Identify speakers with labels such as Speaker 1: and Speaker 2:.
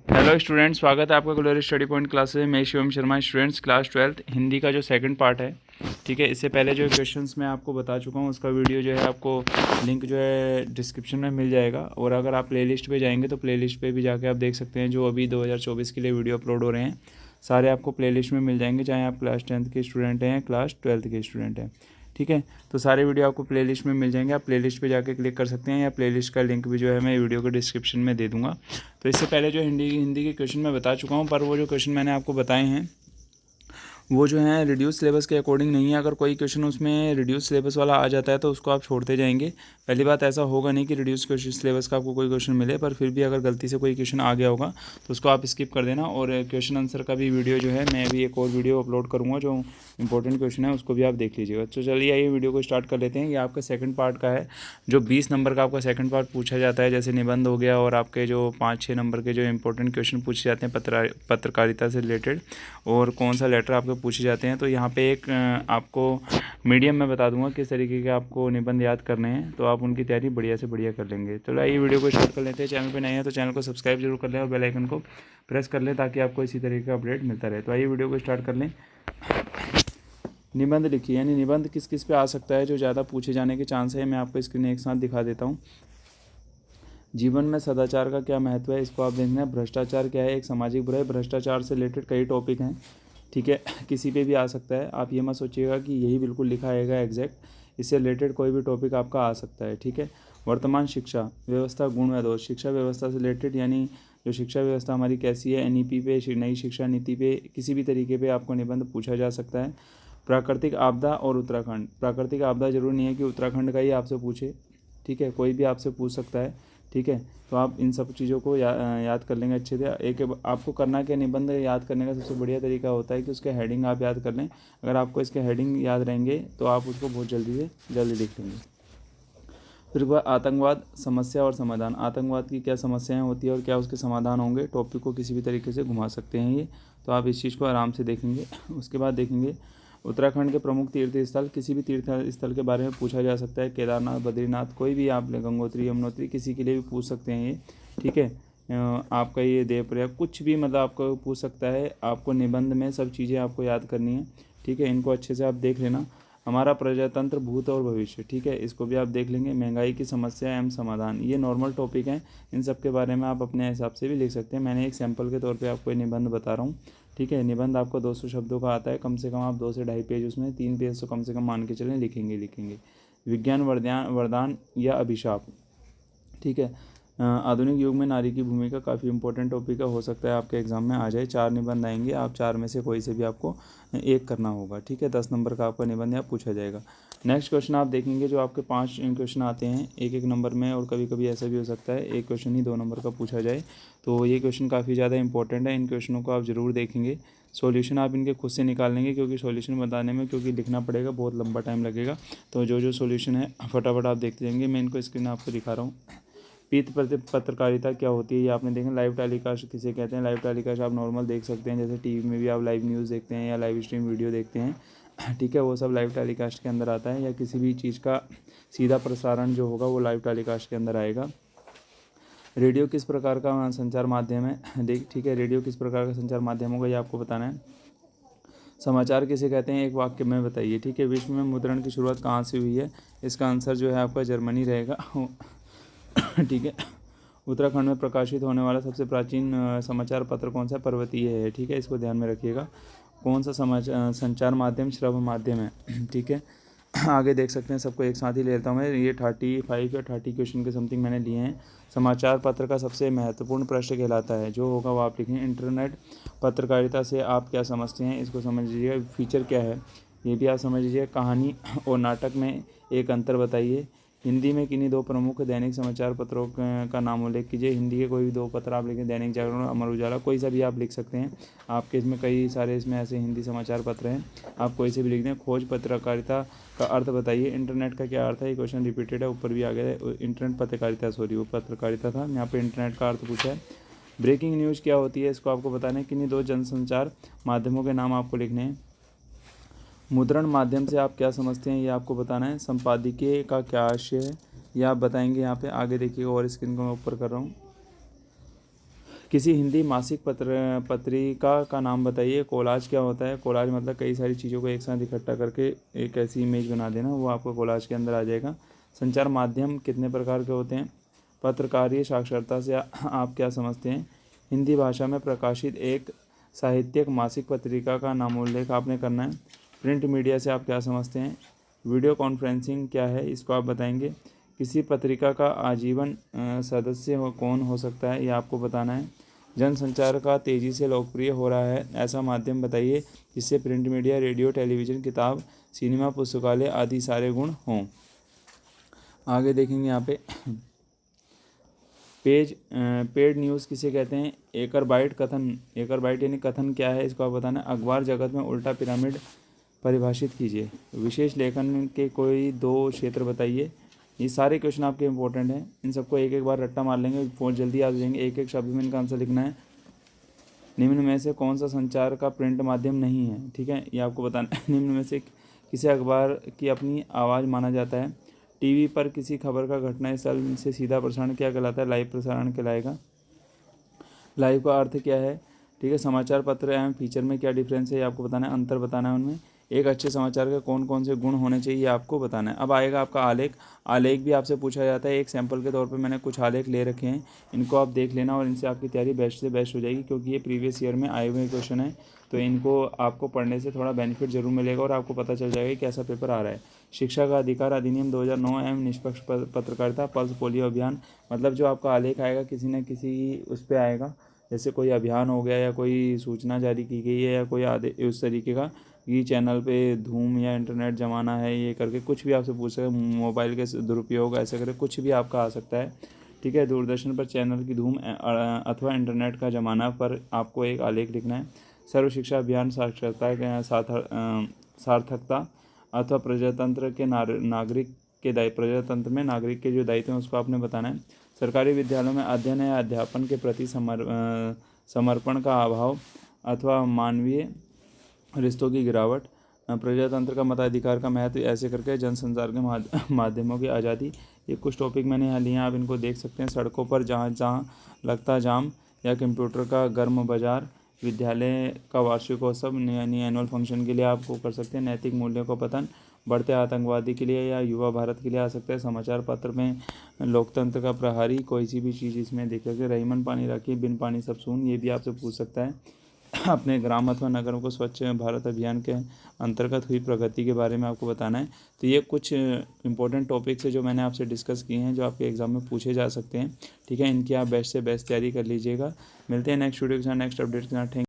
Speaker 1: Hello students, स्वागत है आपका ग्लोरी स्टडी पॉइंट क्लासेस में। मैं Shivam Sharma, students class 12th Hindi का जो सेकंड पार्ट है, ठीक है। इससे पहले जो क्वेश्चंस मैं आपको बता चुका हूँ उसका वीडियो जो है आपको लिंक जो है डिस्क्रिप्शन में मिल जाएगा। और अगर आप प्लेलिस्ट पे जाएंगे तो प्लेलिस्ट पे भी जाके आप देख सकते हैं जो अभी 2024 के लिए वीडियो अपलोड हो रहे हैं, सारे आपको प्लेलिस्ट में मिल जाएंगे, चाहे आप क्लास 10th के स्टूडेंट हैं, क्लास 12th के स्टूडेंट हैं, ठीक है। तो सारे वीडियो आपको प्लेलिस्ट में मिल जाएंगे, आप प्लेलिस्ट पे जाके क्लिक कर सकते हैं, या प्लेलिस्ट का लिंक भी जो है मैं वीडियो के डिस्क्रिप्शन में दे दूंगा। तो इससे पहले जो हिंदी के क्वेश्चन मैं बता चुका हूँ, पर वो जो क्वेश्चन मैंने आपको बताए हैं वो जो है रिड्यूस सिलेबस के अकॉर्डिंग नहीं है। अगर कोई क्वेश्चन उसमें रिड्यूस सिलेबस वाला आ जाता है तो उसको आप छोड़ते जाएंगे। पहली बात, ऐसा होगा नहीं कि रिड्यूस क्वेश्चन सिलेबस का आपको कोई क्वेश्चन मिले, पर फिर भी अगर गलती से कोई क्वेश्चन आ गया होगा तो उसको आप स्किप कर देना। और क्वेश्चन आंसर का भी वीडियो जो है मैं अभी एक और वीडियो अपलोड करूँगा, जो इंपॉर्टेंट क्वेश्चन है उसको भी आप देख लीजिएगा। तो चलिए आइए वीडियो को स्टार्ट कर लेते हैं। ये आपका सेकंड पार्ट का है, जो 20 नंबर का आपका सेकंड पार्ट पूछा जाता है, जैसे निबंध हो गया, और आपके जो 5-6 नंबर के जो इंपॉर्टेंट क्वेश्चन पूछे जाते हैं पत्रकारिता से रिलेटेड, और कौन सा लेटर आपके पूछे जाते हैं। तो यहाँ पे एक आपको मीडियम में बता दूंगा किस तरीके के आपको निबंध याद करने हैं, तो आप उनकी तैयारी बढ़िया से बढ़िया कर लेंगे। चलो आइए वीडियो को स्टार्ट कर लेते हैं। चैनल पे नए हैं तो चैनल को सब्सक्राइब जरूर कर लें और बेल आइकन को प्रेस कर लें, ताकि आपको इसी तरीके का अपडेट मिलता रहे। तो आइए वीडियो को स्टार्ट कर लें। निबंध लिखिए, यानी निबंध किस किस पे आ सकता है, जो ज़्यादा पूछे जाने के चांस है, मैं आपको स्क्रीन एक साथ दिखा देता हूँ। जीवन में सदाचार का क्या महत्व है, इसको आप देखना है। भ्रष्टाचार क्या है, एक सामाजिक बुराई। भ्रष्टाचार से रिलेटेड कई टॉपिक हैं, ठीक है, किसी पे भी आ सकता है। आप ये मत सोचिएगा कि यही बिल्कुल लिखा आएगा एग्जैक्ट, इससे रिलेटेड कोई भी टॉपिक आपका आ सकता है, ठीक है। वर्तमान शिक्षा व्यवस्था, गुण व दोष। शिक्षा व्यवस्था से रिलेटेड, यानी जो शिक्षा व्यवस्था हमारी कैसी है, एनईपी पे, नई शिक्षा नीति पे, किसी भी तरीके पे आपको निबंध पूछा जा सकता है। प्राकृतिक आपदा और उत्तराखंड। प्राकृतिक आपदा जरूरी नहीं है कि उत्तराखंड का ही आपसे पूछे, ठीक है, कोई भी आपसे पूछ सकता है, ठीक है। तो आप इन सब चीज़ों को याद कर लेंगे अच्छे से। एक आपको करना क्या, निबंध याद करने का सबसे बढ़िया तरीका होता है कि उसके हेडिंग आप याद कर लें। अगर आपको इसके हेडिंग याद रहेंगे तो आप उसको बहुत जल्दी लिख लेंगे। फिर वह आतंकवाद, समस्या और समाधान। आतंकवाद की क्या समस्याएं होती है और क्या उसके समाधान होंगे, टॉपिक को किसी भी तरीके से घुमा सकते हैं ये, तो आप इस चीज़ को आराम से देखेंगे। उसके बाद देखेंगे उत्तराखंड के प्रमुख तीर्थ स्थल। किसी भी तीर्थ स्थल के बारे में पूछा जा सकता है, केदारनाथ, बद्रीनाथ, कोई भी आप गंगोत्री, यमुनोत्री, किसी के लिए भी पूछ सकते हैं ये, ठीक है। आपका ये देवप्रयाग, कुछ भी मतलब आपको पूछ सकता है। आपको निबंध में सब चीज़ें आपको याद करनी है, ठीक है। इनको अच्छे से आप देख लेना। हमारा प्रजातंत्र, भूत और भविष्य, ठीक है, इसको भी आप देख लेंगे। महंगाई की समस्या एवं समाधान, ये नॉर्मल टॉपिक हैं, इन सब के बारे में आप अपने हिसाब से भी लिख सकते हैं। मैंने एक सैंपल के तौर पे आपको ये निबंध बता रहा हूँ, ठीक है। निबंध आपको 200 शब्दों का आता है, कम से कम आप 2 से ढाई पेज, उसमें 3 पेज तो कम से कम मान के चलें लिखेंगे। विज्ञान वरदान या अभिशाप, ठीक है। आधुनिक युग में नारी की भूमिका, काफ़ी इंपॉर्टेंट टॉपिक है, हो सकता है आपके एग्जाम में आ जाए। 4 निबंध आएंगे, आप 4 में से कोई से भी आपको एक करना होगा, ठीक है। 10 नंबर का आपका निबंध यहाँ पूछा जाएगा। नेक्स्ट क्वेश्चन आप देखेंगे, जो आपके 5 क्वेश्चन आते हैं एक नंबर में, और कभी कभी ऐसा भी हो सकता है एक क्वेश्चन ही 2 नंबर का पूछा जाए। तो ये क्वेश्चन काफ़ी ज़्यादा इंपॉर्टेंट है, इन क्वेश्चनों को आप ज़रूर देखेंगे। सॉल्यूशन आप इनके खुद से निकाल लेंगे, क्योंकि सॉल्यूशन बताने में क्योंकि लिखना पड़ेगा, बहुत लंबा टाइम लगेगा। तो जो सॉल्यूशन है फटाफट आप देखते जाएंगे। मैं इनको स्क्रीन आपको दिखा रहा हूँ। पत्रकारिता क्या होती है, ये आपने देखा। लाइव टेलीकास्ट किसे कहते हैं, लाइव टेलीकास्ट आप नॉर्मल देख सकते हैं, जैसे टीवी में भी आप लाइव न्यूज़ देखते हैं या लाइव स्ट्रीम वीडियो देखते हैं, ठीक है, वो सब लाइव टेलीकास्ट के अंदर आता है। या किसी भी चीज़ का सीधा प्रसारण जो होगा वो लाइव टेलीकास्ट के अंदर आएगा। रेडियो किस प्रकार का संचार माध्यम है, ठीक है, रेडियो किस प्रकार का संचार माध्यम होगा, ये आपको बताना है। समाचार किसे कहते हैं, एक वाक्य में बताइए, ठीक है। विश्व में मुद्रण की शुरुआत कहाँ से हुई है, इसका आंसर जो है आपका जर्मनी रहेगा, ठीक है। उत्तराखंड में प्रकाशित होने वाला सबसे प्राचीन समाचार पत्र कौन सा, पर्वतीय है, ठीक है, इसको ध्यान में रखिएगा। कौन सा समाचार संचार माध्यम श्रव्य माध्यम है, ठीक है। आगे देख सकते हैं, सबको एक साथ ही ले लेता हूँ मैं। ये 35 या 30 क्वेश्चन के समथिंग मैंने लिए हैं। समाचार पत्र का सबसे महत्वपूर्ण प्रश्न कहलाता है, जो होगा वो आप लिखें। इंटरनेट पत्रकारिता से आप क्या समझते हैं, इसको समझ लीजिएगा। फीचर क्या है, ये भी आप समझ लीजिए। कहानी और नाटक में एक अंतर बताइए। हिंदी में किन्हीं 2 प्रमुख दैनिक समाचार पत्रों का नाम उल्लेख कीजिए। हिंदी के कोई भी 2 पत्र आप लिखें, दैनिक जागरण, अमर उजाला, कोई सा भी आप लिख सकते हैं। आपके इसमें कई सारे इसमें ऐसे हिंदी समाचार पत्र हैं, आप कोई से भी लिख दें। खोज पत्रकारिता का अर्थ बताइए। इंटरनेट का क्या अर्थ है, ये क्वेश्चन रिपीटेड है, ऊपर भी आ गया है। इंटरनेट पत्रकारिता, सॉरी, वो पत्रकारिता था, यहाँ पे इंटरनेट का अर्थ पूछा है। ब्रेकिंग न्यूज़ क्या होती है, इसको आपको बताना है। किन्हीं 2 जनसंचार माध्यमों के नाम आपको लिखने हैं। मुद्रण माध्यम से आप क्या समझते हैं, ये आपको बताना है। संपादकीय का क्या आशय है, ये आप बताएंगे। यहाँ पे आगे देखिए, और स्क्रीन को मैं ऊपर कर रहा हूँ। किसी हिंदी मासिक पत्रिका का नाम बताइए। कोलाज क्या होता है? कोलाज मतलब कई सारी चीज़ों को एक साथ इकट्ठा करके एक ऐसी इमेज बना देना, वो आपको कोलाज के अंदर आ जाएगा। संचार माध्यम कितने प्रकार के होते हैं? पत्रकारीय साक्षरता से आप क्या समझते हैं? हिंदी भाषा में प्रकाशित एक साहित्यिक मासिक पत्रिका का नामोल्लेख आपने करना है। प्रिंट मीडिया से आप क्या समझते हैं? वीडियो कॉन्फ्रेंसिंग क्या है, इसको आप बताएंगे। किसी पत्रिका का आजीवन सदस्य कौन हो सकता है, ये आपको बताना है। जनसंचार का तेज़ी से लोकप्रिय हो रहा है ऐसा माध्यम बताइए जिससे प्रिंट मीडिया, रेडियो, टेलीविज़न, किताब, सिनेमा, पुस्तकालय आदि सारे गुण हों। आगे देखेंगे यहाँ पे पेड न्यूज़ किसे कहते हैं? एकड़ बाइट कथन। एकड़ बाइट यानी कथन क्या है, इसको आप बताना है। अखबार जगत में उल्टा पिरामिड परिभाषित कीजिए। विशेष लेखन के कोई 2 क्षेत्र बताइए। ये सारे क्वेश्चन आपके इंपॉर्टेंट हैं, इन सबको एक एक बार रट्टा मार लेंगे, बहुत जल्दी आ जाएंगे। एक एक शब्द में इनका आंसर लिखना है। निम्न में से कौन सा संचार का प्रिंट माध्यम नहीं है? ठीक है, ये आपको बताना है। निम्न में से किसे अखबार की अपनी आवाज़ माना जाता है? टीवी पर किसी खबर का घटनास्थल से सीधा प्रसारण क्या कहलाता है? लाइव प्रसारण कहलाएगा। लाइव का अर्थ क्या है? ठीक है, समाचार पत्र एवं फीचर में क्या डिफरेंस है, ये आपको बताना है, अंतर बताना है उनमें। एक अच्छे समाचार के कौन कौन से गुण होने चाहिए, ये आपको बताना है। अब आएगा आपका आलेख। आलेख भी आपसे पूछा जाता है। एक सैंपल के तौर पे मैंने कुछ आलेख ले रखे हैं, इनको आप देख लेना और इनसे आपकी तैयारी बेस्ट से बेस्ट हो जाएगी, क्योंकि ये प्रीवियस ईयर में आए हुए क्वेश्चन है। तो इनको आपको पढ़ने से थोड़ा बेनिफिट जरूर मिलेगा और आपको पता चल जाएगा कि कैसा पेपर आ रहा है। शिक्षा का अधिकार अधिनियम 2009 एवं निष्पक्ष पत्रकारिता, पल्स पोलियो अभियान। मतलब जो आपका आलेख आएगा किसी न किसी उस पर आएगा, जैसे कोई अभियान हो गया या कोई सूचना जारी की गई है या कोई आदे उस तरीके का, ये चैनल पे धूम या इंटरनेट ज़माना है, ये करके कुछ भी आपसे पूछ सकते, मोबाइल के दुरुपयोग ऐसे करके कुछ भी आपका आ सकता है। ठीक है, दूरदर्शन पर चैनल की धूम अथवा इंटरनेट का ज़माना पर आपको एक आलेख लिखना है। सर्व शिक्षा अभियान साक्षरता के सार्थकता अथवा प्रजातंत्र के नागरिक के प्रजातंत्र में नागरिक के जो दायित्व हैं उसको आपने बताना है। सरकारी विद्यालयों में अध्ययन या अध्यापन के प्रति समर्पण का अभाव अथवा मानवीय रिश्तों की गिरावट। प्रजातंत्र का मताधिकार का महत्व, ऐसे करके जनसंचार के माध्यमों की आज़ादी। ये कुछ टॉपिक मैंने यहाँ लिए, आप इनको देख सकते हैं। सड़कों पर जहाँ जहाँ लगता जाम या कंप्यूटर का गर्म बाजार, विद्यालय का वार्षिकोत्सव यानी एनुअल फंक्शन के लिए आपको कर सकते हैं। नैतिक मूल्यों का पतन, बढ़ते आतंकवादी के लिए या युवा भारत के लिए आ सकता है। समाचार पत्र में लोकतंत्र का प्रहरी, कोई सी भी चीज़ इसमें देख सकते। रहीमन पानी राखी, बिन पानी सब सून, ये भी आपसे पूछ सकता है। अपने ग्राम अथवा नगरों को स्वच्छ भारत अभियान के अंतर्गत हुई प्रगति के बारे में आपको बताना है। तो ये कुछ इंपॉर्टेंट टॉपिक्स है जो मैंने आपसे डिस्कस किए हैं, जो आपके एग्जाम में पूछे जा सकते हैं। ठीक है, इनकी आप बेस्ट से बेस्ट तैयारी कर लीजिएगा। मिलते हैं नेक्स्ट वीडियो के साथ, नेक्स्ट अपडेट के साथ। थैंक